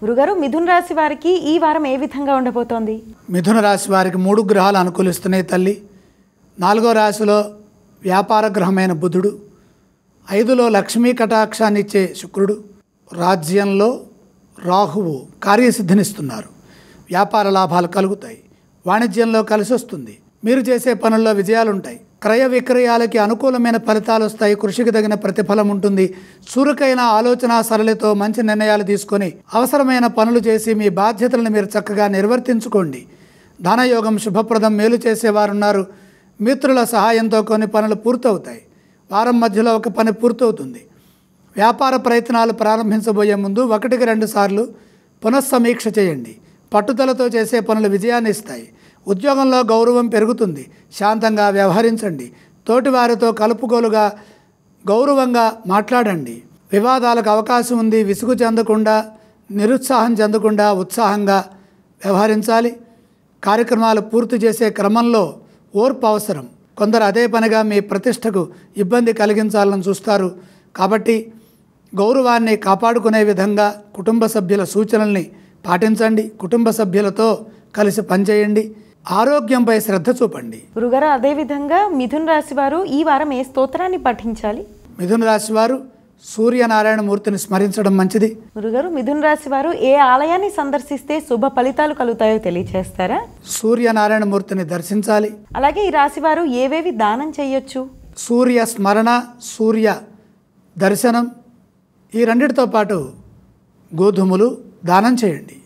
గురుగారు, మిథున రాశి వారికి ఈ వారం ఏ విధంగా ఉండబోతోంది? మిథున రాశి వారికి 3 గ్రహాలు అనుకూలిస్తున్నాయి తల్లి. 4వ రాశిలో వ్యాపార గ్రహమైన బుధుడు, 5లో లక్ష్మీ కటాక్షాన్ని ఇచ్చే శుక్రుడు, రాజ్యంలో రాహువు కార్యసిద్ధినిస్తున్నారు. వ్యాపార లాభాలు కలుగుతాయి. వాణిజ్యంలో కలిసి వస్తుంది. మీరు చేసే పనుల్లో విజయాలుంటాయి. క్రయ విక్రయాలకి అనుకూలమైన ఫలితాలు వస్తాయి. కృషికి తగిన ప్రతిఫలం ఉంటుంది. చురుకైన ఆలోచన సరళితో మంచి నిర్ణయాలు తీసుకొని అవసరమైన పనులు చేసి మీ బాధ్యతలను మీరు చక్కగా నిర్వర్తించుకోండి. ధనయోగం శుభప్రదం, మేలు చేసేవారున్నారు. మిత్రుల సహాయంతో కొన్ని పనులు పూర్తవుతాయి. వారం మధ్యలో ఒక పని పూర్తవుతుంది. వ్యాపార ప్రయత్నాలు ప్రారంభించబోయే ముందు 1-2 సార్లు పునఃసమీక్ష చేయండి. పట్టుదలతో చేసే పనులు విజయాన్ని ఇస్తాయి. ఉద్యోగంలో గౌరవం పెరుగుతుంది. శాంతంగా వ్యవహరించండి. తోటివారితో కలుపుగోలుగా గౌరవంగా మాట్లాడండి. వివాదాలకు అవకాశం ఉంది. విసుగు చెందకుండా, నిరుత్సాహం చెందకుండా ఉత్సాహంగా వ్యవహరించాలి. కార్యక్రమాలు పూర్తి చేసే క్రమంలో ఓర్పు అవసరం. కొందరు అదే పనిగా మీ ప్రతిష్టకు ఇబ్బంది కలిగించాలని చూస్తారు. కాబట్టి గౌరవాన్ని కాపాడుకునే విధంగా కుటుంబ సభ్యుల సూచనల్ని పాటించండి. కుటుంబ సభ్యులతో కలిసి పనిచేయండి. ఆరోగ్యంపై శ్రద్ధ చూపండి. గురుగారు, అదేవిధంగా మిథున రాశి వారు ఈ వారం ఏ స్తోత్రాన్ని పఠించాలి? మిథున రాశి వారు సూర్యనారాయణ మూర్తిని స్మరించడం మంచిది. గురుగారు, మిథున రాశి వారు ఏ ఆలయాన్ని సందర్శిస్తే శుభ ఫలితాలు కలుగుతాయో తెలియచేస్తారా? సూర్యనారాయణ మూర్తిని దర్శించాలి. అలాగే ఈ రాశి వారు ఏవేవి దానం చేయొచ్చు? సూర్య స్మరణ, సూర్య దర్శనం, ఈ రెండిటితో పాటు గోధుమలు దానం చేయండి.